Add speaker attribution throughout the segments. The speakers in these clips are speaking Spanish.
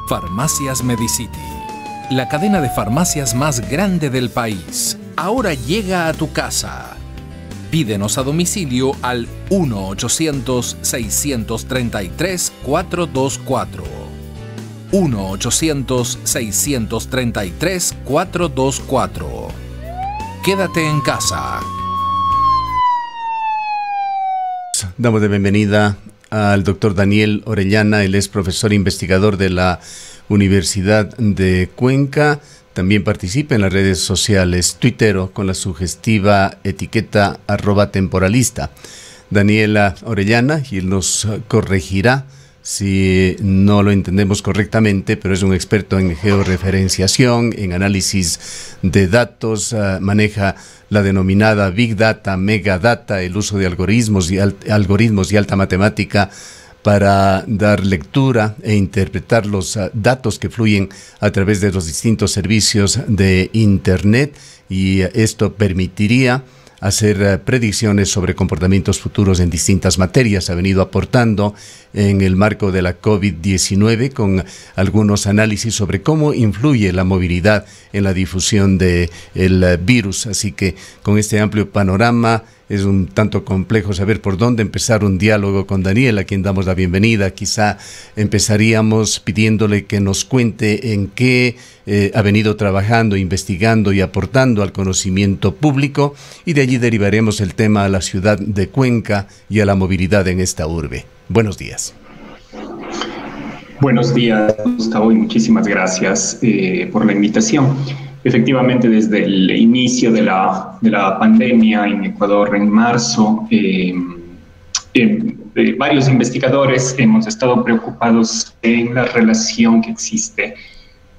Speaker 1: Farmacias Medicity, la cadena de farmacias más grande del país, ahora llega a tu casa. Pídenos a domicilio al 1-800-633-424. 1-800-633-424. Quédate en casa.
Speaker 2: Damos de bienvenida al doctor Daniel Orellana. Él es profesor investigador de la Universidad de Cuenca. También participa en las redes sociales, tuitero con la sugestiva etiqueta @temporalista. Daniela Orellana, y él nos corregirá si no lo entendemos correctamente, pero es un experto en georreferenciación, en análisis de datos, maneja la denominada Big Data, Mega Data, el uso de algoritmos y alta matemática para dar lectura e interpretar los datos que fluyen a través de los distintos servicios de Internet, y esto permitiría hacer predicciones sobre comportamientos futuros en distintas materias. Ha venido aportando en el marco de la COVID-19 con algunos análisis sobre cómo influye la movilidad en la difusión del virus. Así que con este amplio panorama es un tanto complejo saber por dónde empezar un diálogo con Daniel, a quien damos la bienvenida. Quizá empezaríamos pidiéndole que nos cuente en qué ha venido trabajando, investigando y aportando al conocimiento público, y de allí derivaremos el tema a la ciudad de Cuenca y a la movilidad en esta urbe. Buenos días.
Speaker 3: Buenos días, Gustavo, y muchísimas gracias por la invitación. Efectivamente, desde el inicio de la pandemia en Ecuador en marzo, varios investigadores hemos estado preocupados en la relación que existe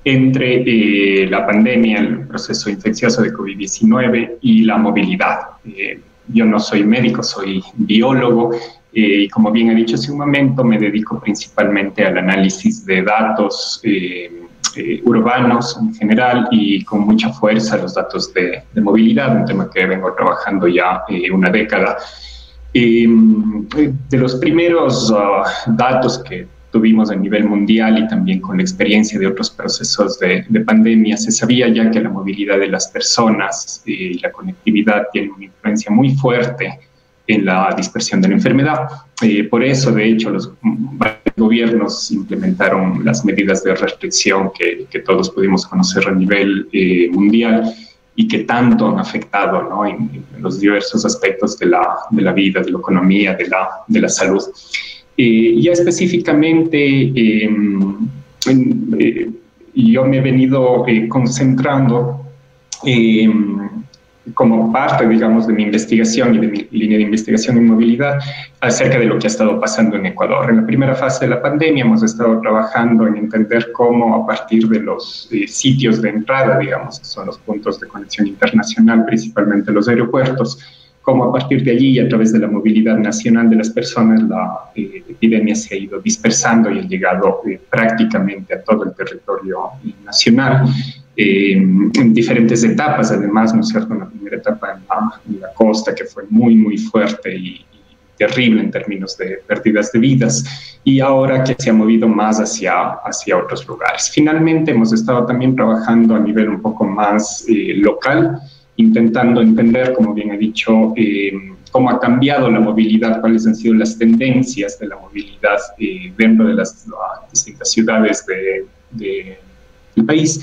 Speaker 3: entre la pandemia, el proceso infeccioso de COVID-19 y la movilidad. Yo no soy médico, soy biólogo, y como bien he dicho hace un momento, me dedico principalmente al análisis de datos urbanos en general, y con mucha fuerza los datos de movilidad, un tema que vengo trabajando ya una década. De los primeros datos que tuvimos a nivel mundial, y también con la experiencia de otros procesos de pandemia, se sabía ya que la movilidad de las personas y la conectividad tienen una influencia muy fuerte en la dispersión de la enfermedad. Por eso, de hecho, los gobiernos implementaron las medidas de restricción que todos pudimos conocer a nivel mundial, y que tanto han afectado, ¿no?, en los diversos aspectos de la vida, de la economía, de la salud. Ya específicamente, yo me he venido concentrando como parte, digamos, de mi investigación y de mi línea de investigación en movilidad acerca de lo que ha estado pasando en Ecuador. En la primera fase de la pandemia hemos estado trabajando en entender cómo, a partir de los sitios de entrada, digamos, que son los puntos de conexión internacional, principalmente los aeropuertos, cómo a partir de allí y a través de la movilidad nacional de las personas, la epidemia se ha ido dispersando y ha llegado prácticamente a todo el territorio nacional. En diferentes etapas, además, ¿no es cierto? En la primera etapa en la costa, que fue muy, muy fuerte y terrible en términos de pérdidas de vidas, y ahora que se ha movido más hacia otros lugares. Finalmente, hemos estado también trabajando a nivel un poco más local, intentando entender, como bien he dicho, cómo ha cambiado la movilidad, cuáles han sido las tendencias de la movilidad dentro de las distintas ciudades del país,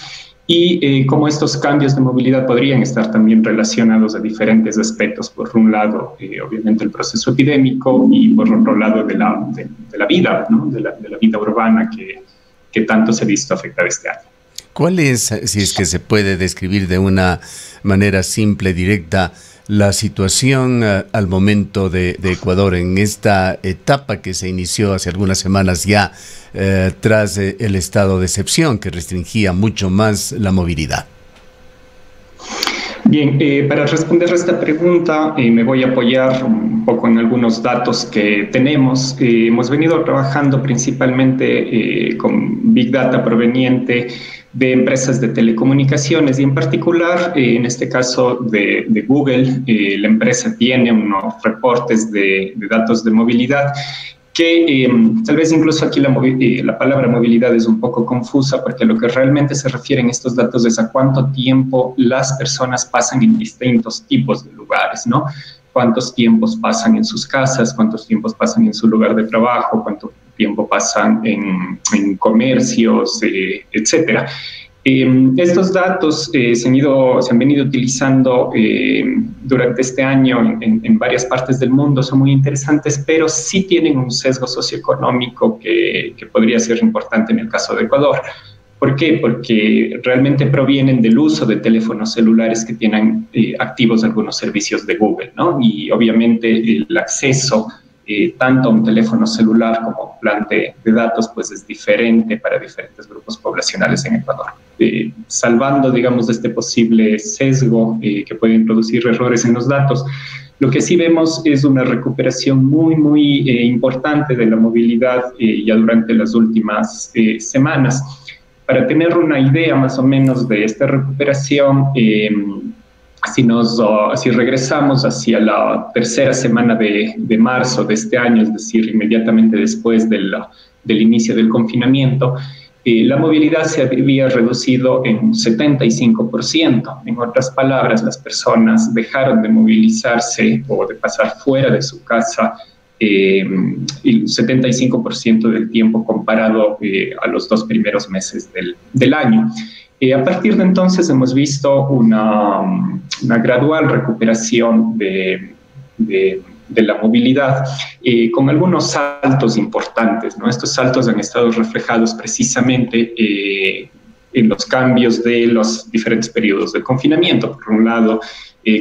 Speaker 3: y cómo estos cambios de movilidad podrían estar también relacionados a diferentes aspectos. Por un lado, obviamente, el proceso epidémico, y por otro lado, de la vida, ¿no?, de la vida urbana que tanto se ha visto afectada este año.
Speaker 2: ¿Cuál es, si es que se puede describir de una manera simple, directa, la situación al momento de Ecuador en esta etapa que se inició hace algunas semanas ya, tras el estado de excepción que restringía mucho más la movilidad?
Speaker 3: Bien, para responder a esta pregunta me voy a apoyar un poco en algunos datos que tenemos. Hemos venido trabajando principalmente con Big Data proveniente de empresas de telecomunicaciones, y en particular, en este caso de Google. La empresa tiene unos reportes de datos de movilidad que tal vez incluso aquí la palabra movilidad es un poco confusa, porque lo que realmente se refieren estos datos es a cuánto tiempo las personas pasan en distintos tipos de lugares, ¿no? Cuántos tiempos pasan en sus casas, cuántos tiempos pasan en su lugar de trabajo, cuánto tiempo pasan en comercios, etcétera. Estos datos se han venido utilizando durante este año en varias partes del mundo, son muy interesantes, pero sí tienen un sesgo socioeconómico que podría ser importante en el caso de Ecuador. ¿Por qué? Porque realmente provienen del uso de teléfonos celulares que tienen activos algunos servicios de Google, ¿no? Y obviamente el acceso tanto a un teléfono celular como un plan de datos, pues es diferente para diferentes grupos poblacionales en Ecuador. Salvando, digamos, de este posible sesgo que pueden producir errores en los datos, lo que sí vemos es una recuperación muy importante de la movilidad ya durante las últimas semanas. Para tener una idea más o menos de esta recuperación, si regresamos hacia la tercera semana de marzo de este año, es decir, inmediatamente después del inicio del confinamiento, la movilidad se había reducido en un 75%. En otras palabras, las personas dejaron de movilizarse o de pasar fuera de su casa el 75% del tiempo comparado a los 2 primeros meses del año. A partir de entonces hemos visto una gradual recuperación de la movilidad, con algunos saltos importantes, ¿no? Estos saltos han estado reflejados precisamente en los cambios de los diferentes periodos de confinamiento. Por un lado,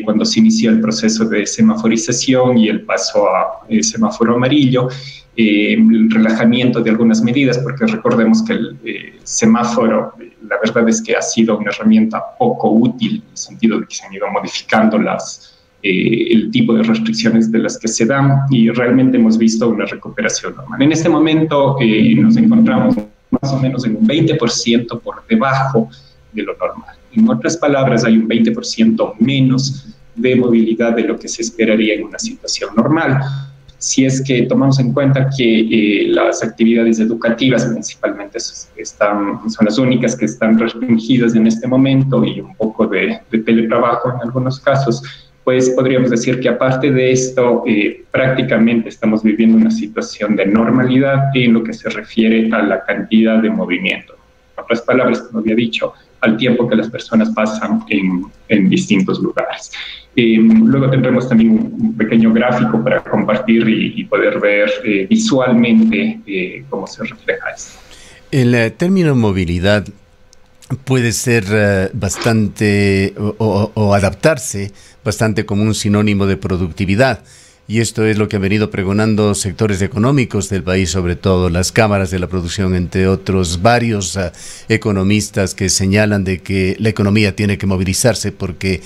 Speaker 3: cuando se inició el proceso de semaforización y el paso a semáforo amarillo, el relajamiento de algunas medidas, porque recordemos que el semáforo, la verdad es que ha sido una herramienta poco útil, en el sentido de que se han ido modificando el tipo de restricciones de las que se dan, y realmente hemos visto una recuperación normal. En este momento nos encontramos más o menos en un 20% por debajo de lo normal. En otras palabras, hay un 20% menos de movilidad de lo que se esperaría en una situación normal. Si es que tomamos en cuenta que las actividades educativas principalmente son las únicas que están restringidas en este momento, y un poco de teletrabajo en algunos casos, pues podríamos decir que aparte de esto, prácticamente estamos viviendo una situación de normalidad en lo que se refiere a la cantidad de movimiento. En otras palabras, como había dicho, al tiempo que las personas pasan en distintos lugares. Luego tendremos también un pequeño gráfico para compartir y poder ver visualmente cómo se refleja esto.
Speaker 2: El término movilidad puede ser bastante o adaptarse bastante como un sinónimo de productividad. Y esto es lo que han venido pregonando sectores económicos del país, sobre todo las cámaras de la producción, entre otros varios economistas que señalan de que la economía tiene que movilizarse porque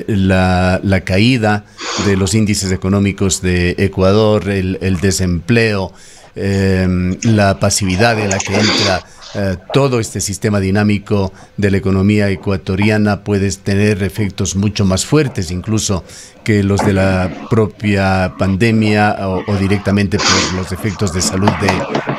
Speaker 2: la caída de los índices económicos de Ecuador, el desempleo, la pasividad en la que entra todo este sistema dinámico de la economía ecuatoriana puede tener efectos mucho más fuertes incluso que los de la propia pandemia o directamente por los efectos de salud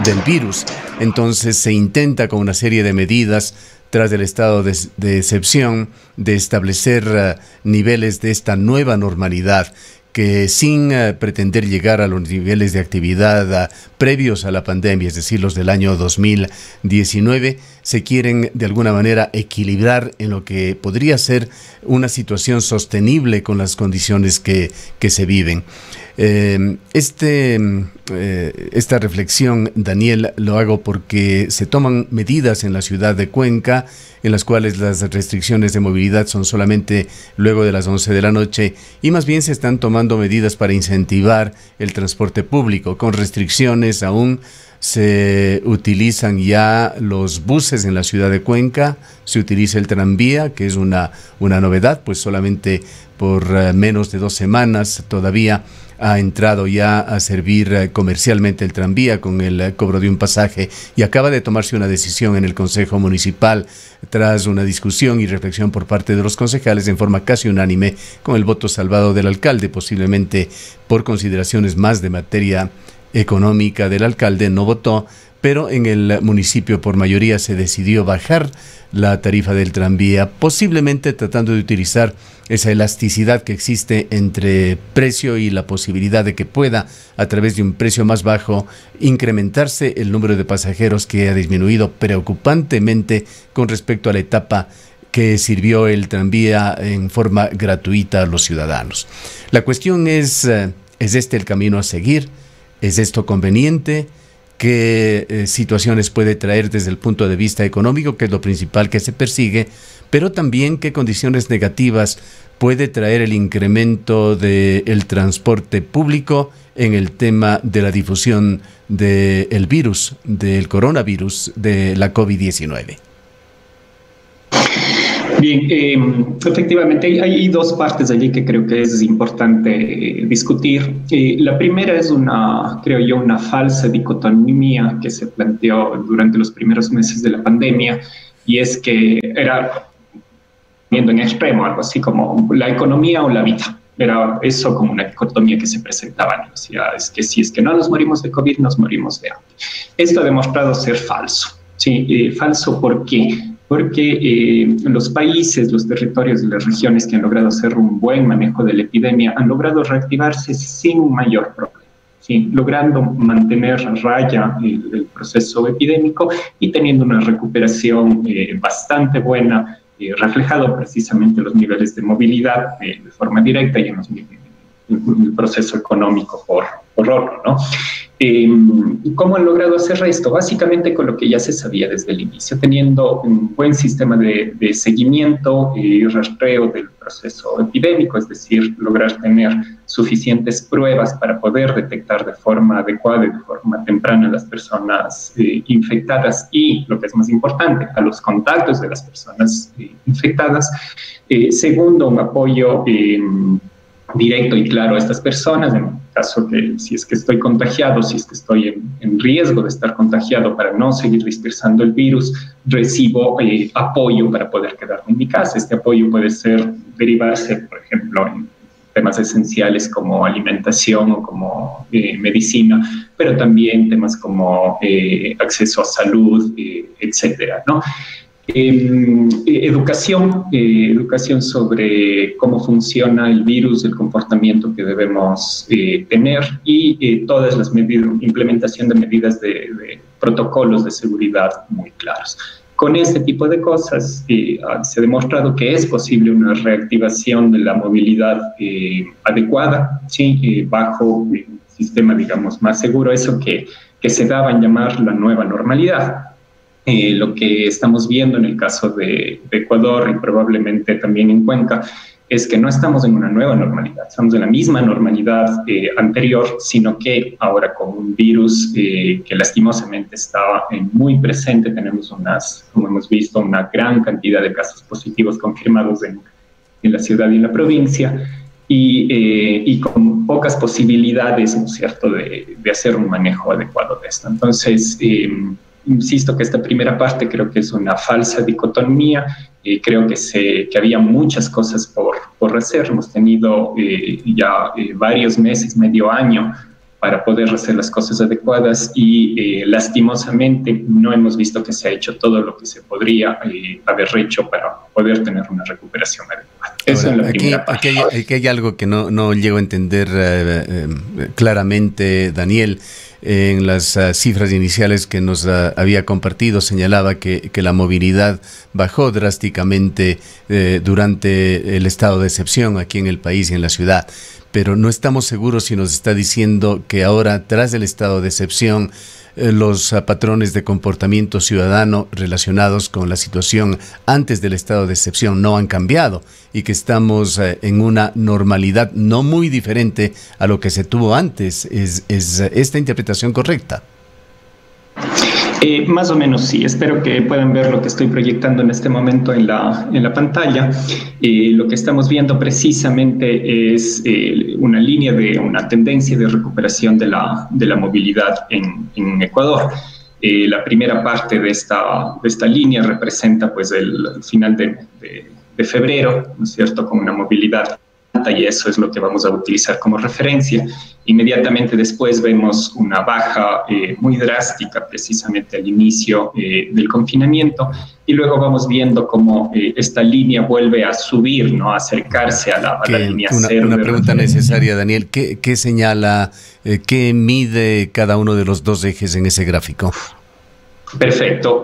Speaker 2: del virus. Entonces se intenta con una serie de medidas tras el estado de excepción de establecer niveles de esta nueva normalidad que sin pretender llegar a los niveles de actividad previos a la pandemia, es decir, los del año 2019, se quieren de alguna manera equilibrar en lo que podría ser una situación sostenible con las condiciones que se viven. Esta reflexión, Daniel, lo hago porque se toman medidas en la ciudad de Cuenca en las cuales las restricciones de movilidad son solamente luego de las 11 de la noche y más bien se están tomando medidas para incentivar el transporte público. Con restricciones aún se utilizan ya los buses en la ciudad de Cuenca, se utiliza el tranvía, que es una novedad, pues solamente por menos de 2 semanas todavía ha entrado ya a servir comercialmente el tranvía con el cobro de un pasaje, y acaba de tomarse una decisión en el Consejo Municipal tras una discusión y reflexión por parte de los concejales en forma casi unánime, con el voto salvado del alcalde, posiblemente por consideraciones más de materia económica del alcalde no votó, pero en el municipio por mayoría se decidió bajar la tarifa del tranvía, posiblemente tratando de utilizar esa elasticidad que existe entre precio y la posibilidad de que pueda, a través de un precio más bajo, incrementarse el número de pasajeros, que ha disminuido preocupantemente con respecto a la etapa que sirvió el tranvía en forma gratuita a los ciudadanos. La cuestión ¿es este el camino a seguir? ¿Es esto conveniente? ¿Qué situaciones puede traer desde el punto de vista económico, que es lo principal que se persigue, pero también qué condiciones negativas puede traer el incremento del transporte público en el tema de la difusión del virus, del coronavirus, de la COVID-19?
Speaker 3: Bien, efectivamente hay dos partes allí que creo que es importante discutir. La primera es creo yo, una falsa dicotomía que se planteó durante los primeros meses de la pandemia, y es que era, viendo en extremo, algo así como la economía o la vida. Era eso como una dicotomía que se presentaba. O sea, es que si es que no nos morimos de COVID, nos morimos de hambre. Esto ha demostrado ser falso. Sí, falso, ¿por qué? Porque los países, los territorios y las regiones que han logrado hacer un buen manejo de la epidemia han logrado reactivarse sin un mayor problema, ¿sí? Logrando mantener a raya el proceso epidémico y teniendo una recuperación bastante buena, reflejado precisamente en los niveles de movilidad de forma directa y en el proceso económico por otro, ¿no? ¿Cómo han logrado hacer esto? Básicamente con lo que ya se sabía desde el inicio, teniendo un buen sistema de seguimiento y rastreo del proceso epidémico, es decir, lograr tener suficientes pruebas para poder detectar de forma adecuada y de forma temprana a las personas infectadas y, lo que es más importante, a los contactos de las personas infectadas. Segundo, un apoyo directo y claro a estas personas, en caso que si es que estoy contagiado, si es que estoy en riesgo de estar contagiado, para no seguir dispersando el virus, recibo apoyo para poder quedarme en mi casa. Este apoyo puede derivarse, por ejemplo, en temas esenciales como alimentación o como medicina, pero también temas como acceso a salud, etcétera, ¿no? Educación sobre cómo funciona el virus, el comportamiento que debemos tener y todas las medidas, implementación de medidas de protocolos de seguridad muy claros. Con este tipo de cosas se ha demostrado que es posible una reactivación de la movilidad adecuada, ¿sí? Bajo un sistema, digamos, más seguro, eso que se daba en llamar la nueva normalidad. Lo que estamos viendo en el caso de Ecuador y probablemente también en Cuenca es que no estamos en una nueva normalidad, estamos en la misma normalidad anterior, sino que ahora con un virus que lastimosamente estaba muy presente. Tenemos como hemos visto, una gran cantidad de casos positivos confirmados en la ciudad y en la provincia, y con pocas posibilidades, ¿no es cierto?, de hacer un manejo adecuado de esto. Entonces, insisto que esta primera parte creo que es una falsa dicotomía. Creo que había muchas cosas por hacer. Hemos tenido ya varios meses, medio año, para poder hacer las cosas adecuadas y lastimosamente no hemos visto que se ha hecho todo lo que se podría haber hecho para poder tener una recuperación adecuada. Eso es la primera parte.
Speaker 2: Aquí hay algo que no llego a entender claramente, Daniel. En las cifras iniciales que nos había compartido, señalaba que la movilidad bajó drásticamente durante el estado de excepción aquí en el país y en la ciudad, pero no estamos seguros si nos está diciendo que ahora, tras el estado de excepción, los patrones de comportamiento ciudadano relacionados con la situación antes del estado de excepción no han cambiado y que estamos en una normalidad no muy diferente a lo que se tuvo antes. ¿Es esta interpretación correcta?
Speaker 3: Más o menos sí. Espero que puedan ver lo que estoy proyectando en este momento en la pantalla. Lo que estamos viendo precisamente es una tendencia de recuperación de la movilidad en Ecuador. La primera parte de esta línea representa pues el final de febrero, ¿no es cierto?, con una movilidad y eso es lo que vamos a utilizar como referencia. Inmediatamente después vemos una baja muy drástica precisamente al inicio del confinamiento, y luego vamos viendo cómo esta línea vuelve a subir, ¿no? A acercarse a la línea cero.
Speaker 2: Una pregunta necesaria, Daniel. ¿Qué señala, qué mide cada uno de los dos ejes en ese gráfico?
Speaker 3: Perfecto.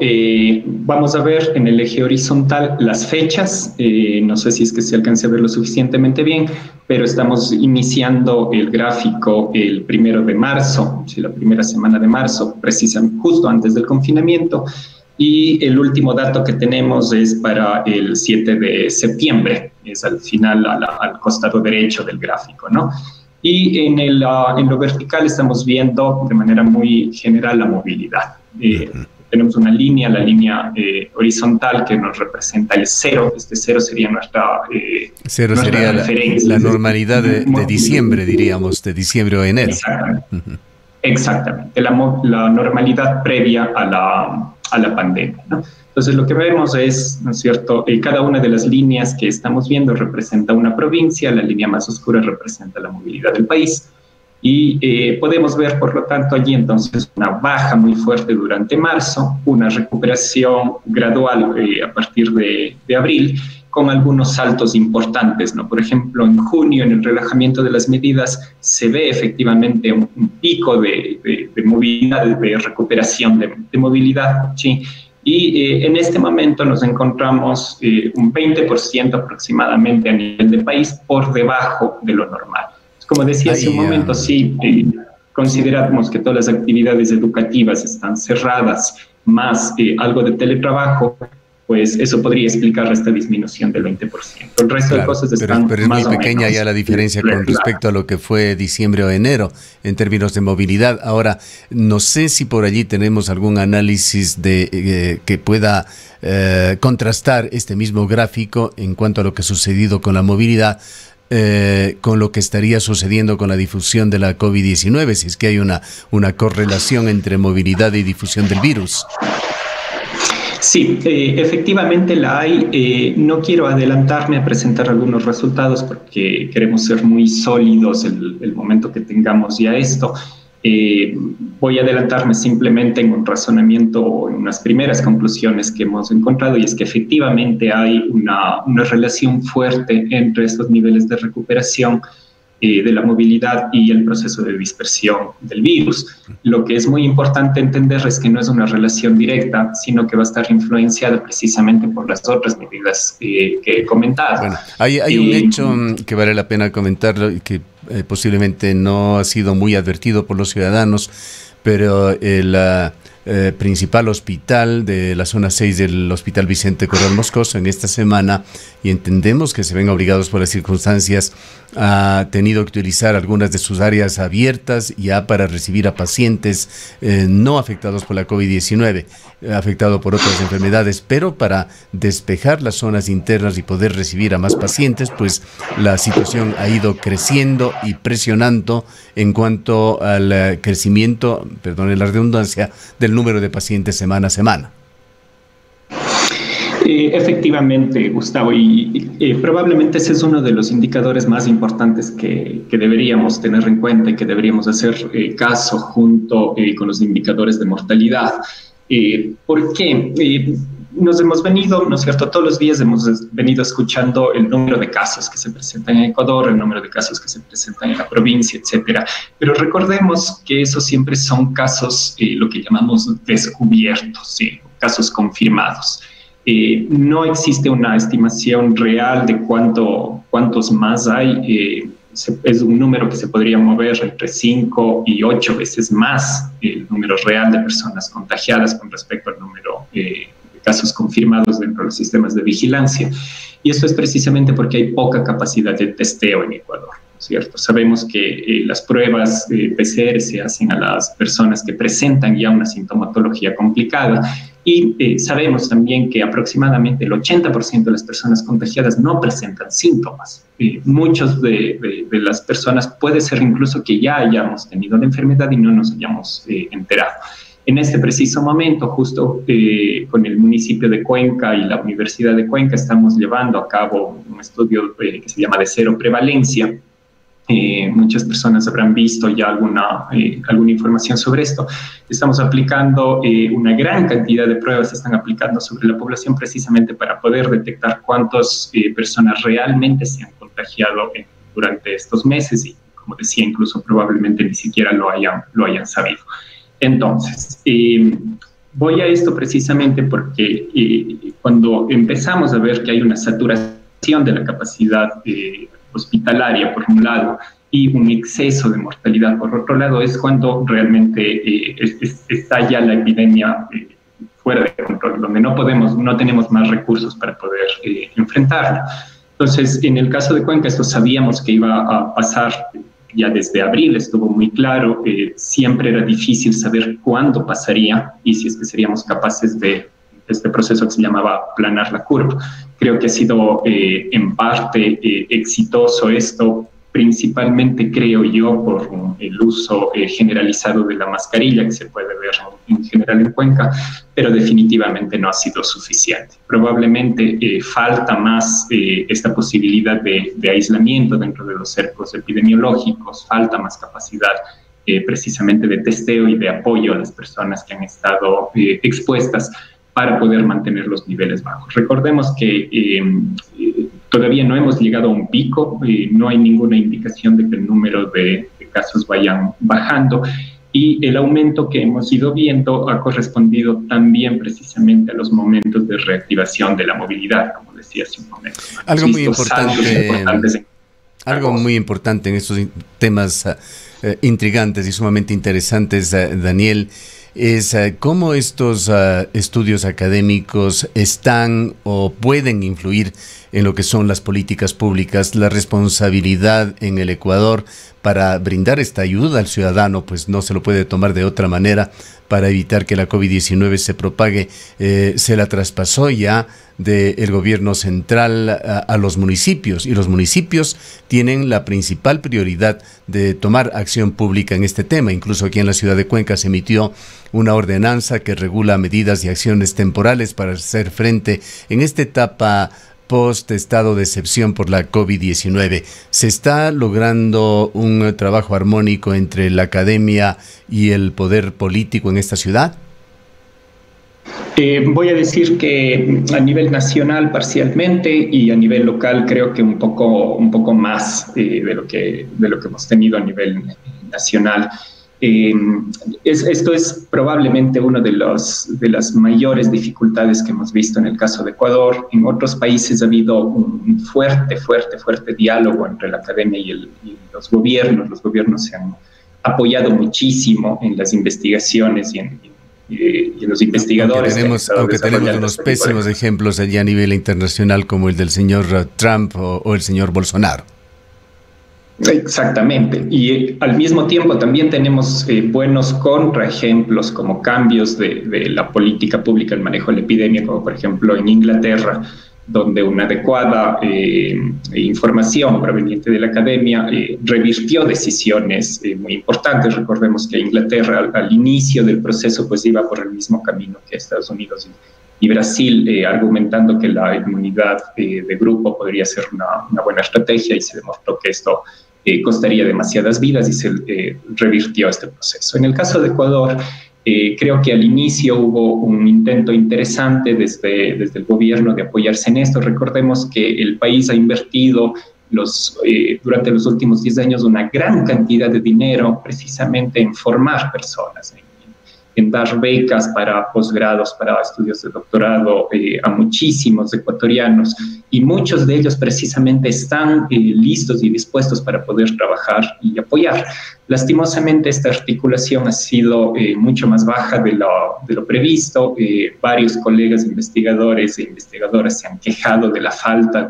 Speaker 3: Vamos a ver en el eje horizontal las fechas. No sé si es que se alcance a ver lo suficientemente bien, pero estamos iniciando el gráfico el 1 de marzo, la primera semana de marzo, precisamente justo antes del confinamiento. Y el último dato que tenemos es para el 7 de septiembre, es al final, al costado derecho del gráfico, ¿no? Y en lo vertical estamos viendo de manera muy general la movilidad. Tenemos una línea, la línea horizontal, que nos representa el cero. Este cero sería nuestra referencia.
Speaker 2: La normalidad de diciembre, diríamos, de diciembre o enero.
Speaker 3: Exactamente. Exactamente, la normalidad previa a la pandemia, ¿no? Entonces, lo que vemos es, ¿no es cierto?, cada una de las líneas que estamos viendo representa una provincia, la línea más oscura representa la movilidad del país, y podemos ver, por lo tanto, allí entonces una baja muy fuerte durante marzo, una recuperación gradual a partir de abril, con algunos saltos importantes, ¿no? Por ejemplo, en junio, en el relajamiento de las medidas, se ve efectivamente un pico de movilidad, de recuperación de movilidad, ¿sí? Y en este momento nos encontramos un 20% aproximadamente a nivel de país por debajo de lo normal. Como decía hace un momento, sí, consideramos que todas las actividades educativas están cerradas, más algo de teletrabajo, pues eso podría explicar esta disminución del 20%. El resto de cosas están
Speaker 2: pero es muy pequeña ya la diferencia con respecto a lo que fue diciembre o enero en términos de movilidad. Ahora, no sé si por allí tenemos algún análisis que pueda contrastar este mismo gráfico en cuanto a lo que ha sucedido con la movilidad con lo que estaría sucediendo con la difusión de la COVID-19, si es que hay una correlación entre movilidad y difusión del virus.
Speaker 3: Sí, efectivamente la hay. No quiero adelantarme a presentar algunos resultados porque queremos ser muy sólidos el momento que tengamos ya esto. Voy a adelantarme simplemente en un razonamiento, en unas primeras conclusiones que hemos encontrado, y es que efectivamente hay una relación fuerte entre estos niveles de recuperación de la movilidad y el proceso de dispersión del virus. Lo que es muy importante entender es que no es una relación directa, sino que va a estar influenciada precisamente por las otras medidas que he comentado.
Speaker 2: Bueno, hay un hecho que vale la pena comentarlo y que posiblemente no ha sido muy advertido por los ciudadanos, pero el principal hospital de la zona 6 del Hospital Vicente Corral Moscoso en esta semana, y entendemos que se ven obligados por las circunstancias, ha tenido que utilizar algunas de sus áreas abiertas ya para recibir a pacientes no afectados por la COVID-19, afectados por otras enfermedades, pero para despejar las zonas internas y poder recibir a más pacientes, pues la situación ha ido creciendo y presionando en cuanto al crecimiento, perdone la redundancia, del número de pacientes semana a semana.
Speaker 3: Efectivamente, Gustavo, y probablemente ese es uno de los indicadores más importantes que deberíamos tener en cuenta y que deberíamos hacer caso junto con los indicadores de mortalidad. ¿Por qué? Nos hemos venido, ¿no es cierto?, todos los días hemos venido escuchando el número de casos que se presentan en Ecuador, el número de casos que se presentan en la provincia, etcétera. Pero recordemos que esos siempre son casos, lo que llamamos descubiertos, ¿sí?, casos confirmados. No existe una estimación real de cuántos más hay. Es un número que se podría mover entre 5 y 8 veces más el número real de personas contagiadas con respecto al número de casos confirmados dentro de los sistemas de vigilancia. Y esto es precisamente porque hay poca capacidad de testeo en Ecuador, ¿cierto? Sabemos que las pruebas PCR se hacen a las personas que presentan ya una sintomatología complicada, y sabemos también que aproximadamente el 80% de las personas contagiadas no presentan síntomas. Muchos de las personas puede ser incluso que ya hayamos tenido la enfermedad y no nos hayamos enterado. En este preciso momento, justo con el municipio de Cuenca y la Universidad de Cuenca, estamos llevando a cabo un estudio que se llama de cero prevalencia. Muchas personas habrán visto ya alguna información sobre esto. Estamos aplicando una gran cantidad de pruebas, se están aplicando sobre la población precisamente para poder detectar cuántas personas realmente se han contagiado durante estos meses y, como decía, incluso probablemente ni siquiera lo hayan sabido. Entonces, voy a esto precisamente porque cuando empezamos a ver que hay una saturación de la capacidad hospitalaria por un lado y un exceso de mortalidad por otro lado, es cuando realmente está ya la epidemia fuera de control, donde no tenemos más recursos para poder enfrentarla. Entonces, en el caso de Cuenca, esto sabíamos que iba a pasar ya desde abril, estuvo muy claro, siempre era difícil saber cuándo pasaría y si es que seríamos capaces de este proceso que se llamaba aplanar la curva. Creo que ha sido en parte exitoso esto, principalmente creo yo por el uso generalizado de la mascarilla que se puede ver en general en Cuenca, pero definitivamente no ha sido suficiente. Probablemente falta más esta posibilidad de aislamiento dentro de los cercos epidemiológicos, falta más capacidad precisamente de testeo y de apoyo a las personas que han estado expuestas para poder mantener los niveles bajos. Recordemos que todavía no hemos llegado a un pico, no hay ninguna indicación de que el número de casos vayan bajando y el aumento que hemos ido viendo ha correspondido también precisamente a los momentos de reactivación de la movilidad, como decía hace un momento.
Speaker 2: Algo muy importante en estos temas intrigantes y sumamente interesantes, Daniel, es cómo estos estudios académicos están o pueden influir en lo que son las políticas públicas, la responsabilidad en el Ecuador para brindar esta ayuda al ciudadano, pues no se lo puede tomar de otra manera para evitar que la COVID-19 se propague. Se la traspasó ya del gobierno central a los municipios y los municipios tienen la principal prioridad de tomar acción pública en este tema. Incluso aquí en la ciudad de Cuenca se emitió una ordenanza que regula medidas y acciones temporales para hacer frente en esta etapa post-estado de excepción por la COVID-19. ¿Se está logrando un trabajo armónico entre la academia y el poder político en esta ciudad?
Speaker 3: Voy a decir que a nivel nacional parcialmente y a nivel local creo que un poco más de lo que hemos tenido a nivel nacional. Esto es probablemente una de las mayores dificultades que hemos visto en el caso de Ecuador. En otros países ha habido un fuerte diálogo entre la academia y los gobiernos. Los gobiernos se han apoyado muchísimo en las investigaciones y en los investigadores.
Speaker 2: Aunque tenemos unos pésimos ejemplos allá a nivel internacional como el del señor Trump o el señor Bolsonaro.
Speaker 3: Exactamente, y al mismo tiempo también tenemos buenos contraejemplos como cambios de la política pública, el manejo de la epidemia, como por ejemplo en Inglaterra, donde una adecuada información proveniente de la academia revirtió decisiones muy importantes. Recordemos que Inglaterra al inicio del proceso pues iba por el mismo camino que Estados Unidos y Brasil, argumentando que la inmunidad de grupo podría ser una buena estrategia y se demostró que esto costaría demasiadas vidas y se revirtió este proceso. En el caso de Ecuador, creo que al inicio hubo un intento interesante desde el gobierno de apoyarse en esto. Recordemos que el país ha invertido durante los últimos 10 años una gran cantidad de dinero precisamente en formar personas, en dar becas para posgrados, para estudios de doctorado a muchísimos ecuatorianos y muchos de ellos precisamente están listos y dispuestos para poder trabajar y apoyar. Lastimosamente esta articulación ha sido mucho más baja de lo previsto. Varios colegas investigadores e investigadoras se han quejado de la falta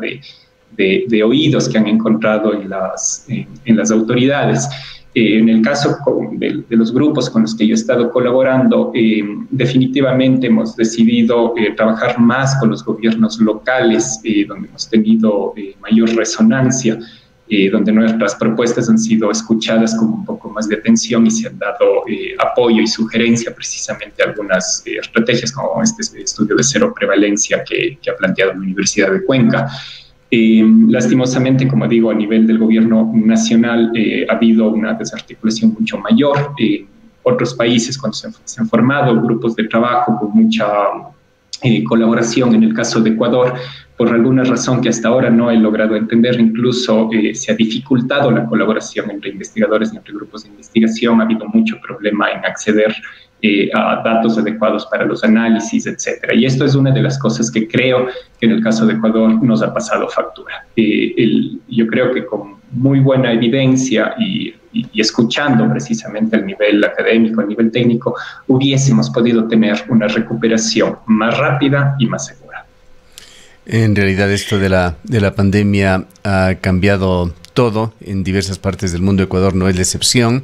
Speaker 3: de oídos que han encontrado en las autoridades. En el caso de los grupos con los que yo he estado colaborando, definitivamente hemos decidido trabajar más con los gobiernos locales, donde hemos tenido mayor resonancia. donde nuestras propuestas han sido escuchadas con un poco más de atención y se han dado apoyo y sugerencia precisamente a algunas estrategias como este estudio de cero prevalencia que ha planteado la Universidad de Cuenca. Lastimosamente, como digo, a nivel del gobierno nacional ha habido una desarticulación mucho mayor. Otros países, cuando se han formado grupos de trabajo con mucha colaboración, en el caso de Ecuador, por alguna razón que hasta ahora no he logrado entender, incluso se ha dificultado la colaboración entre investigadores y entre grupos de investigación. Ha habido mucho problema en acceder a datos adecuados para los análisis, etcétera. Y esto es una de las cosas que creo que en el caso de Ecuador nos ha pasado factura. Yo creo que con muy buena evidencia y escuchando precisamente al nivel académico, al nivel técnico, hubiésemos podido tener una recuperación más rápida y más segura.
Speaker 2: En realidad esto de la pandemia ha cambiado todo en diversas partes del mundo. Ecuador no es la excepción.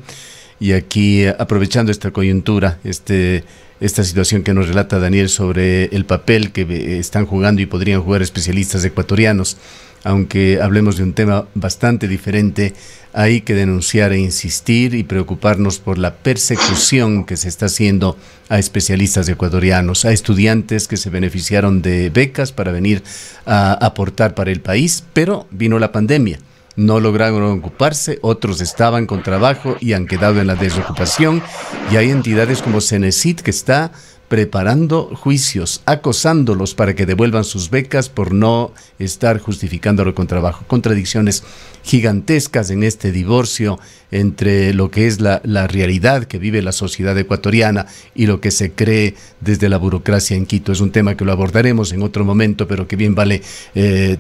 Speaker 2: Y aquí, aprovechando esta coyuntura, esta situación que nos relata Daniel sobre el papel que están jugando y podrían jugar especialistas ecuatorianos, aunque hablemos de un tema bastante diferente, hay que denunciar e insistir y preocuparnos por la persecución que se está haciendo a especialistas ecuatorianos, a estudiantes que se beneficiaron de becas para venir a aportar para el país, pero vino la pandemia. No lograron ocuparse, otros estaban con trabajo y han quedado en la desocupación, y hay entidades como Cenecit que está preparando juicios, acosándolos para que devuelvan sus becas por no estar justificándolo con trabajo. Contradicciones gigantescas en este divorcio entre lo que es la realidad que vive la sociedad ecuatoriana y lo que se cree desde la burocracia en Quito. Es un tema que lo abordaremos en otro momento, pero que bien vale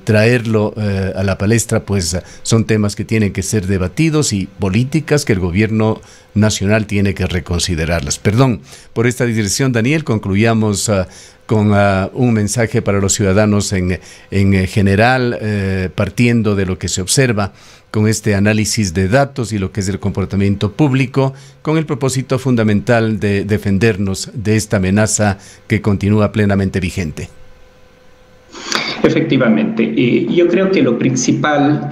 Speaker 2: traerlo a la palestra, pues son temas que tienen que ser debatidos y políticas que el gobierno nacional tiene que reconsiderarlas. Perdón por esta digresión, Daniel. Concluyamos con un mensaje para los ciudadanos en general, partiendo de lo que se observa con este análisis de datos y lo que es el comportamiento público, con el propósito fundamental de defendernos de esta amenaza que continúa plenamente vigente.
Speaker 3: Efectivamente, yo creo que lo principal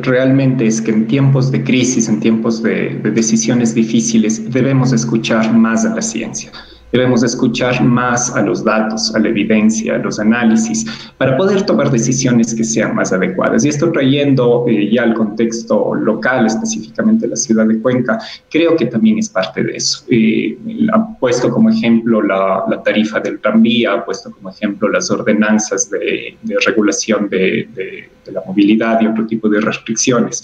Speaker 3: realmente es que en tiempos de crisis, en tiempos de decisiones difíciles, debemos escuchar más a la ciencia. Debemos escuchar más a los datos, a la evidencia, a los análisis, para poder tomar decisiones que sean más adecuadas. Y esto trayendo ya al contexto local, específicamente la ciudad de Cuenca, creo que también es parte de eso. Ha puesto como ejemplo la tarifa del tranvía, ha puesto como ejemplo las ordenanzas de regulación de la movilidad y otro tipo de restricciones.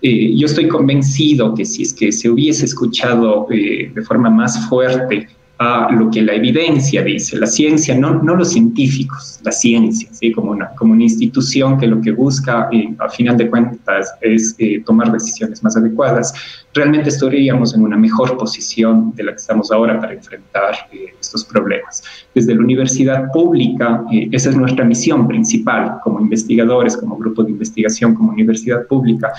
Speaker 3: Yo estoy convencido que si es que se hubiese escuchado de forma más fuerte a lo que la evidencia dice, la ciencia, no los científicos, la ciencia, ¿sí? como una institución que lo que busca, a final de cuentas, es tomar decisiones más adecuadas, realmente estaríamos en una mejor posición de la que estamos ahora para enfrentar estos problemas. Desde la universidad pública, esa es nuestra misión principal, como investigadores, como grupo de investigación, como universidad pública.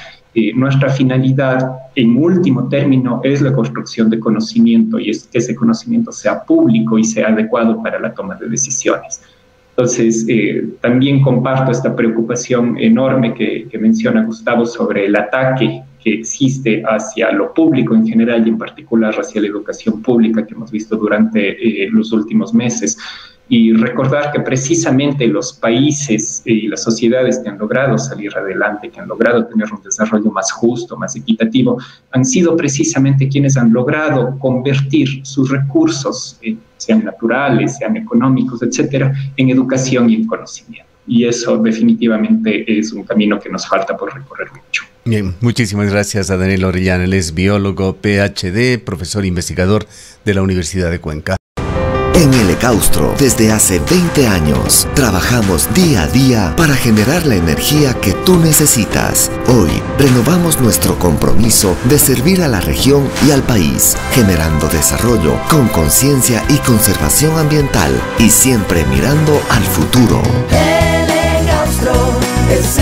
Speaker 3: Nuestra finalidad, en último término, es la construcción de conocimiento, y es que ese conocimiento sea público y sea adecuado para la toma de decisiones. Entonces, también comparto esta preocupación enorme que menciona Gustavo sobre el ataque que existe hacia lo público en general y en particular hacia la educación pública que hemos visto durante los últimos meses. Y recordar que precisamente los países y las sociedades que han logrado salir adelante, que han logrado tener un desarrollo más justo, más equitativo, han sido precisamente quienes han logrado convertir sus recursos, sean naturales, sean económicos, etcétera, en educación y en conocimiento. Y eso definitivamente es un camino que nos falta por recorrer mucho.
Speaker 2: Bien, muchísimas gracias a Daniel Orellana. Él es biólogo, PhD, profesor investigador de la Universidad de Cuenca.
Speaker 4: En el Ecaustro, desde hace 20 años, trabajamos día a día para generar la energía que tú necesitas. Hoy, renovamos nuestro compromiso de servir a la región y al país, generando desarrollo con conciencia y conservación ambiental y siempre mirando al futuro.
Speaker 5: El Ecaustro es